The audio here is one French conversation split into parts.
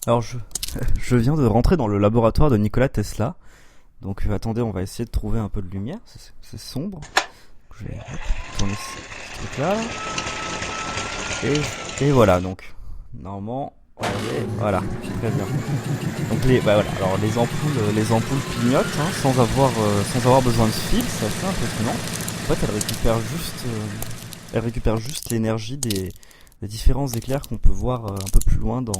Alors je viens de rentrer dans le laboratoire de Nikola Tesla. Donc attendez, on va essayer de trouver un peu de lumière. C'est sombre. Je vais tourner ce truc-là. Et voilà, donc normalement, voilà, c'est très bien. Donc voilà. Alors les ampoules clignotent sans avoir besoin de fil, c'est assez impressionnant. En fait, elles récupèrent juste l'énergie des différents éclairs qu'on peut voir un peu plus loin dans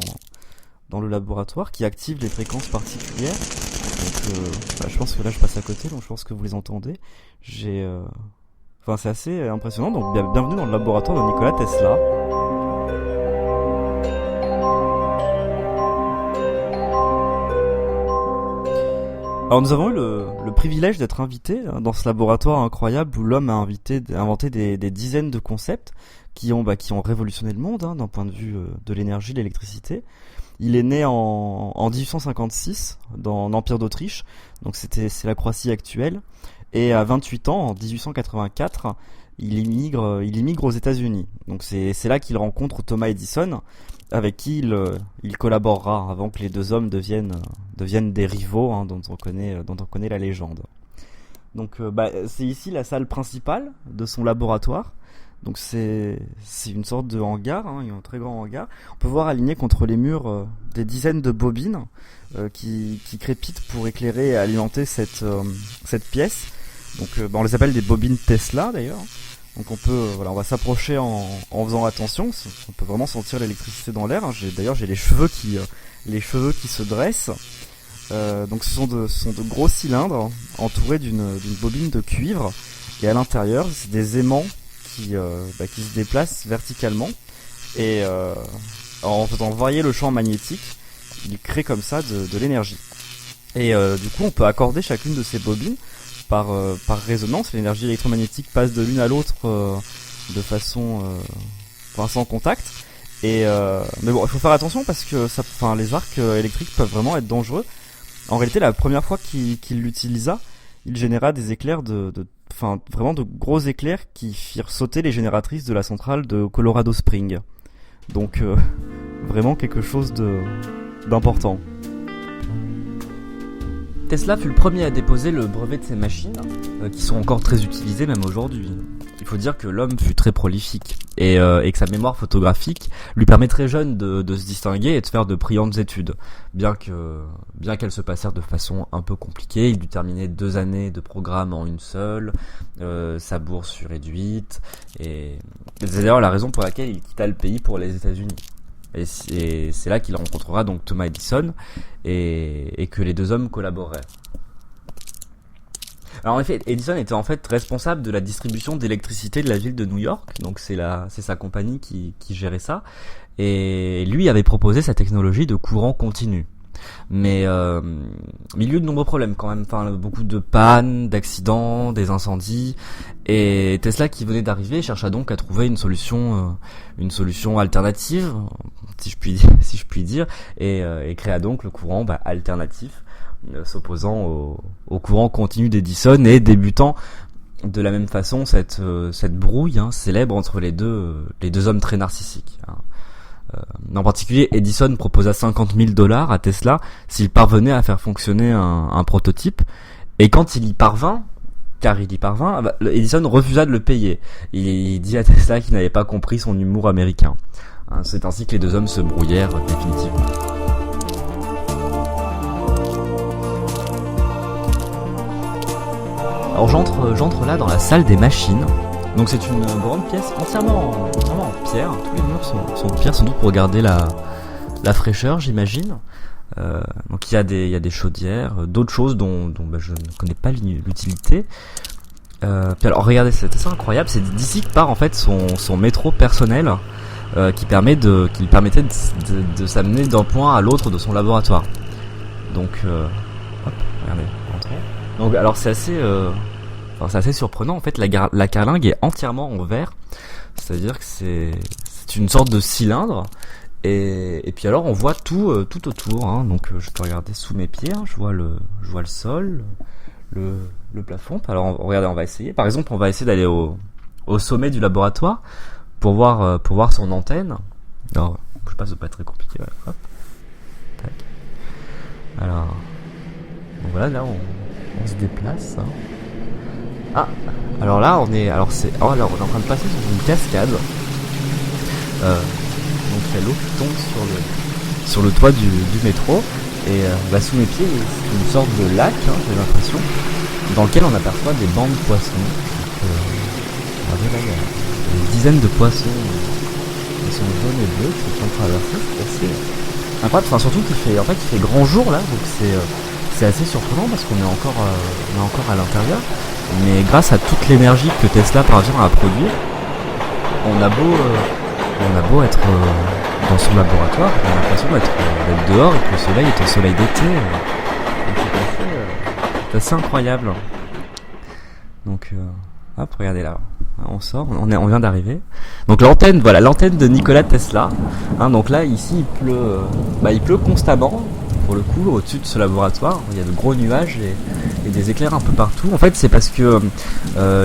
le laboratoire, qui activent des fréquences particulières. Donc, je pense que là, je passe à côté, donc je pense que vous les entendez. C'est assez impressionnant. Donc, bienvenue dans le laboratoire de Nikola Tesla. Alors nous avons eu le privilège d'être invités dans ce laboratoire incroyable où l'homme a inventé des dizaines de concepts qui ont révolutionné le monde d'un point de vue de l'énergie, de l'électricité. Il est né en 1856 dans l'Empire d'Autriche, donc c'est la Croatie actuelle, et à 28 ans, en 1884, il immigre aux États-Unis. Donc c'est là qu'il rencontre Thomas Edison, avec qui il collaborera avant que les deux hommes deviennent des rivaux, dont on connaît la légende. Donc c'est ici la salle principale de son laboratoire. Donc c'est une sorte de hangar, un très grand hangar. On peut voir aligné contre les murs des dizaines de bobines qui crépitent pour éclairer et alimenter cette pièce. Donc on les appelle des bobines Tesla d'ailleurs. Donc on va s'approcher en faisant attention. On peut vraiment sentir l'électricité dans l'air. D'ailleurs j'ai les cheveux qui se dressent. Donc ce sont de gros cylindres entourés d'une bobine de cuivre, et à l'intérieur c'est des aimants qui se déplacent verticalement, et en faisant varier le champ magnétique, il crée comme ça de l'énergie. Et du coup on peut accorder chacune de ces bobines par résonance. L'énergie électromagnétique passe de l'une à l'autre de façon sans contact. Mais bon, il faut faire attention parce que les arcs électriques peuvent vraiment être dangereux. En réalité, la première fois qu'il l'utilisa, il généra des éclairs vraiment de gros éclairs qui firent sauter les génératrices de la centrale de Colorado Springs. Donc vraiment quelque chose d'important. Tesla fut le premier à déposer le brevet de ses machines, qui sont encore très utilisées même aujourd'hui. Il faut dire que l'homme fut très prolifique, et que sa mémoire photographique lui permet très jeune de se distinguer et de faire de brillantes études. Bien qu'elles se passèrent de façon un peu compliquée, il dut terminer 2 années de programme en une seule, sa bourse fut réduite, et c'est d'ailleurs la raison pour laquelle il quitta le pays pour les États-Unis. Et c'est là qu'il rencontrera donc Thomas Edison, et que les deux hommes collaborèrent. Alors en effet, Edison était en fait responsable de la distribution d'électricité de la ville de New York, donc c'est sa compagnie qui gérait ça, et lui avait proposé sa technologie de courant continu. Mais il y a eu de nombreux problèmes quand même, beaucoup de pannes, d'accidents, des incendies, et Tesla, qui venait d'arriver, chercha donc à trouver une solution alternative, si je puis dire, et créa donc le courant alternatif, s'opposant au courant continu d'Edison, et débutant de la même façon cette brouille célèbre entre les deux hommes très narcissiques. En particulier, Edison proposa $50,000 à Tesla s'il parvenait à faire fonctionner un prototype, et quand il y parvint, Edison refusa de le payer. Il dit à Tesla qu'il n'avait pas compris son humour américain. C'est ainsi que les deux hommes se brouillèrent définitivement. Alors j'entre là dans la salle des machines. Donc c'est une grande pièce entièrement en pierre. Tous les murs sont de pierre, sans doute pour garder la fraîcheur, j'imagine. Donc il y a des chaudières, d'autres choses dont je ne connais pas l'utilité. Puis alors regardez, c'est assez incroyable. C'est d'ici que part en fait son métro personnel, qui permettait de s'amener d'un point à l'autre de son laboratoire. Donc regardez, entrons. Donc alors c'est assez surprenant en fait. La carlingue est entièrement en verre, c'est-à-dire que c'est une sorte de cylindre, et puis alors on voit tout autour. Donc je peux regarder sous mes pieds, je vois le sol, le plafond. Alors regardez, on va essayer. Par exemple, on va essayer d'aller au sommet du laboratoire pour voir son antenne. Alors je sais pas, c'est pas très compliqué. Voilà. Hop. Alors, donc voilà, là on se déplace. Hein. Ah, alors là on est, alors c'est, oh, alors on est en train de passer sur une cascade. Donc il y a l'eau qui tombe sur le toit du métro. Et sous mes pieds, c'est une sorte de lac, hein, j'ai l'impression, dans lequel on aperçoit des bancs de poissons. Donc, regardez là, il y a des dizaines de poissons qui sont jaunes et bleus qui sont traversés. C'est assez incroyable. Enfin, surtout qu'il fait grand jour là, donc c'est assez surprenant parce qu'on est encore à l'intérieur. Mais grâce à toute l'énergie que Tesla parvient à produire, on a beau être dans son laboratoire, on a l'impression d'être dehors et que le soleil est un soleil d'été. C'est assez incroyable. Donc, hop, regardez là. On sort, on vient d'arriver. Donc l'antenne de Nikola Tesla. Hein, donc là, ici, il pleut constamment. Pour le coup, au-dessus de ce laboratoire, il y a de gros nuages et des éclairs un peu partout. En fait, c'est parce que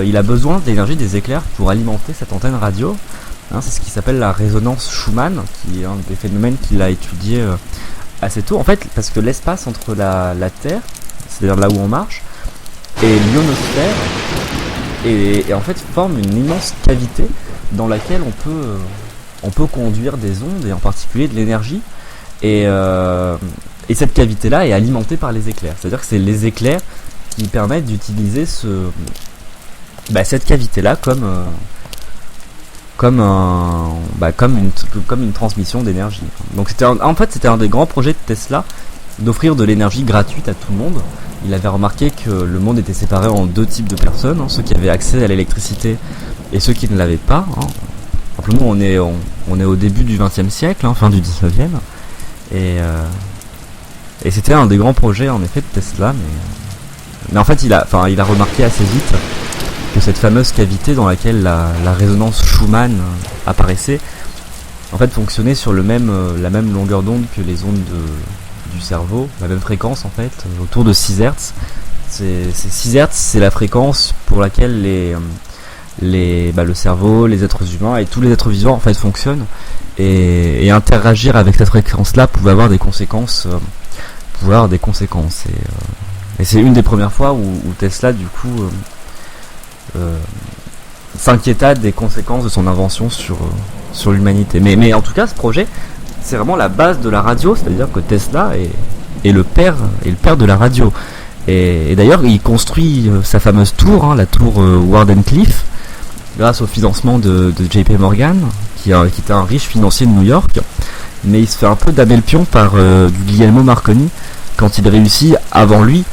il a besoin de l'énergie des éclairs pour alimenter cette antenne radio. Hein, c'est ce qui s'appelle la résonance Schumann, qui est un des phénomènes qu'il a étudié assez tôt. En fait, parce que l'espace entre la Terre, c'est-à-dire là où on marche, et l'ionosphère, et en fait forme une immense cavité dans laquelle on peut conduire des ondes, et en particulier de l'énergie. Et cette cavité-là est alimentée par les éclairs. C'est-à-dire que c'est les éclairs qui permettent d'utiliser cette cavité-là comme une transmission d'énergie. Donc c'était un des grands projets de Tesla d'offrir de l'énergie gratuite à tout le monde. Il avait remarqué que le monde était séparé en deux types de personnes, hein, ceux qui avaient accès à l'électricité et ceux qui ne l'avaient pas. Hein. Simplement, on est au début du XXe siècle, hein, fin du XIXe, et c'était un des grands projets en effet de Tesla, mais en fait il a remarqué assez vite que cette fameuse cavité dans laquelle la résonance Schumann apparaissait, en fait fonctionnait sur la même longueur d'onde que les ondes du cerveau, la même fréquence en fait, autour de 6 Hz. 6 Hz, c'est la fréquence pour laquelle le cerveau, les êtres humains et tous les êtres vivants en fait fonctionnent, et interagir avec cette fréquence-là pouvait avoir des conséquences. Et c'est une des premières fois où Tesla du coup s'inquiéta des conséquences de son invention sur l'humanité. Mais en tout cas, ce projet, c'est vraiment la base de la radio, c'est-à-dire que Tesla est le père de la radio. Et d'ailleurs, il construit sa fameuse tour, hein, la tour Wardenclyffe, grâce au financement de JP Morgan, qui était un riche financier de New York. Mais il se fait un peu damer le pion par Guglielmo Marconi quand il réussit avant lui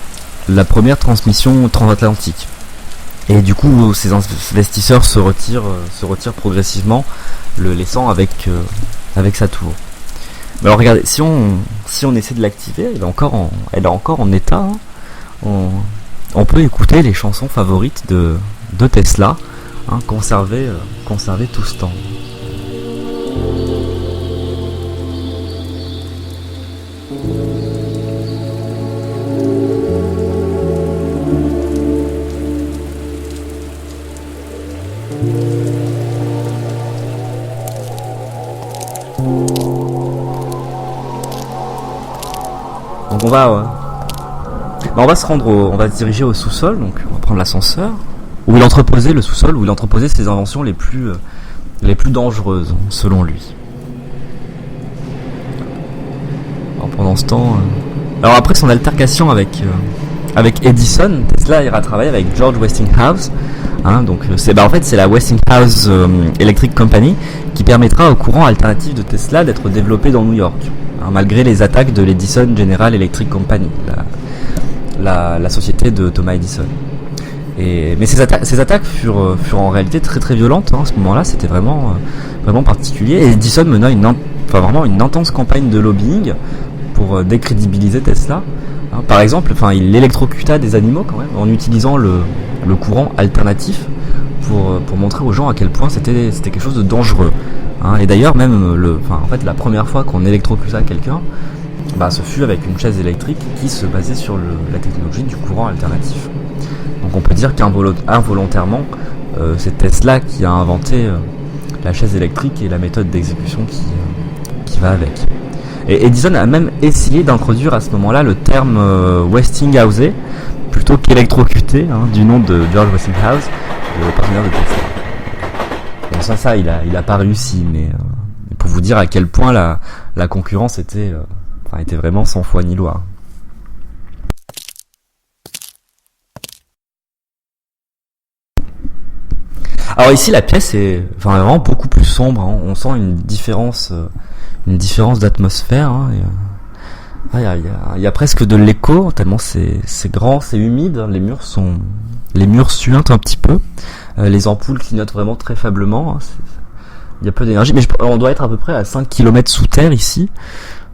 la première transmission transatlantique. Et du coup, ces investisseurs se retirent progressivement, le laissant avec sa tour. Mais alors regardez, si on essaie de l'activer, elle est encore en état. Hein. On peut écouter les chansons favorites de Tesla, hein, conserver tout ce temps. Donc on va se diriger au sous-sol, donc on va prendre l'ascenseur, où il entreposait le sous-sol, où il entreposait ses inventions les plus dangereuses, selon lui. Alors pendant ce temps, alors après son altercation avec Edison, Tesla ira travailler avec George Westinghouse. Hein, donc c'est la Westinghouse Electric Company qui permettra au courant alternatif de Tesla d'être développé dans New York, hein, malgré les attaques de l'Edison General Electric Company, la société de Thomas Edison. Mais ces attaques furent en réalité très très violentes, hein, à ce moment-là. C'était vraiment particulier. Et Edison mena vraiment une intense campagne de lobbying pour décrédibiliser Tesla. Hein, par exemple, il électrocuta des animaux quand même en utilisant le courant alternatif pour montrer aux gens à quel point c'était quelque chose de dangereux. Hein, et d'ailleurs même la première fois qu'on électrocuta quelqu'un, ce fut avec une chaise électrique qui se basait sur la technologie du courant alternatif. Donc on peut dire qu'involontairement, c'est Tesla qui a inventé la chaise électrique et la méthode d'exécution qui va avec. Et Edison a même essayé d'introduire à ce moment-là le terme Westinghouse plutôt qu'électrocuté, du nom de George Westinghouse, le partenaire de Tesla. Bon, ça, il a pas réussi, mais pour vous dire à quel point la concurrence était vraiment sans foi ni loi. Alors ici, la pièce est vraiment beaucoup plus sombre. On sent une différence d'atmosphère. Il y a presque de l'écho tellement c'est grand, c'est humide. Les murs suintent un petit peu. Les ampoules clignotent vraiment très faiblement. Il y a peu d'énergie, mais on doit être à peu près à 5 km sous terre ici.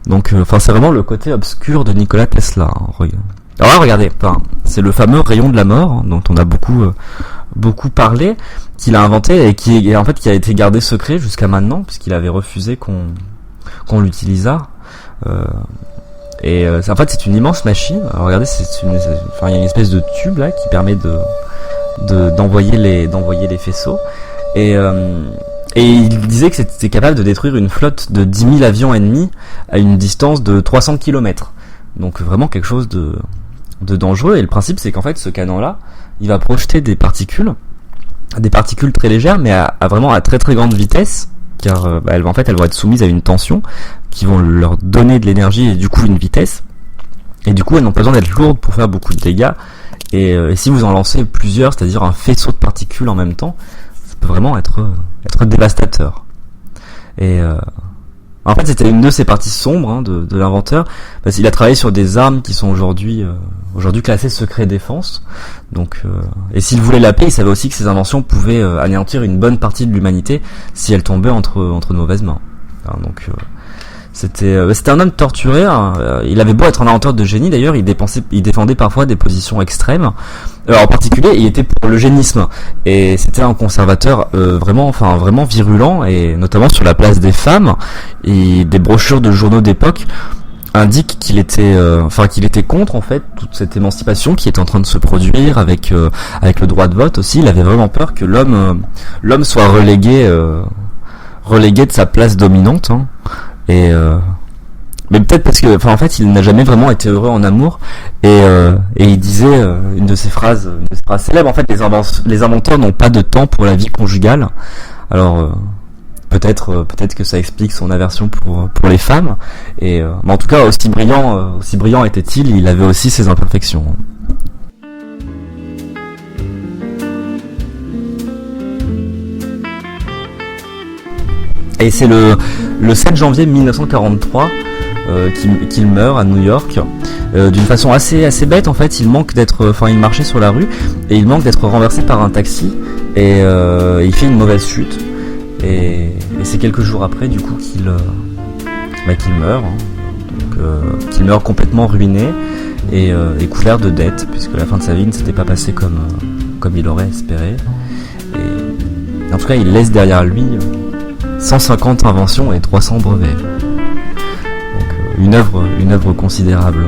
Donc, c'est vraiment le côté obscur de Nikola Tesla. Alors là, regardez, c'est le fameux rayon de la mort dont on a beaucoup parlé, qu'il a inventé et qui a été gardé secret jusqu'à maintenant, puisqu'il avait refusé qu'on l'utilisât. En fait, c'est une immense machine. Alors, regardez, il y a une espèce de tube là qui permet d'envoyer les faisceaux. Et il disait que c'était capable de détruire une flotte de 10 000 avions ennemis à une distance de 300 km. Donc vraiment quelque chose de dangereux. Et le principe, c'est qu'en fait, ce canon-là, il va projeter des particules très légères, mais vraiment à très très grande vitesse, car elles vont être soumises à une tension qui vont leur donner de l'énergie et du coup une vitesse. Et du coup, elles n'ont pas besoin d'être lourdes pour faire beaucoup de dégâts. Et si vous en lancez plusieurs, c'est-à-dire un faisceau de particules en même temps, ça peut vraiment être dévastateur. Et en fait, c'était une de ces parties sombres de l'inventeur, parce qu'il a travaillé sur des armes qui sont aujourd'hui classées secret défense. Donc, et s'il voulait la paix, il savait aussi que ces inventions pouvaient anéantir une bonne partie de l'humanité si elles tombaient entre de mauvaises mains. Donc, c'était un homme torturé. Il avait beau être un inventeur de génie, d'ailleurs, il défendait parfois des positions extrêmes. En particulier, il était pour l'eugénisme, et c'était un conservateur vraiment virulent, et notamment sur la place des femmes. Et des brochures de journaux d'époque indiquent qu'il était contre en fait toute cette émancipation qui est en train de se produire avec le droit de vote aussi. Il avait vraiment peur que l'homme soit relégué de sa place dominante. Mais peut-être parce que, il n'a jamais vraiment été heureux en amour, et il disait une de ses phrases célèbres. En fait, les inventeurs n'ont pas de temps pour la vie conjugale. Alors peut-être que ça explique son aversion pour les femmes. Mais en tout cas, aussi brillant était-il, il avait aussi ses imperfections. Et c'est le 7 janvier 1943 qu'il meurt à New York, d'une façon assez bête. En fait, il marchait sur la rue et il manque d'être renversé par un taxi, et il fait une mauvaise chute, et c'est quelques jours après du coup qu'il meurt. Donc qu'il meurt complètement ruiné et couvert de dettes, puisque la fin de sa vie ne s'était pas passée comme il aurait espéré. Et en tout cas, il laisse derrière lui 150 inventions et 300 brevets. Donc une œuvre considérable.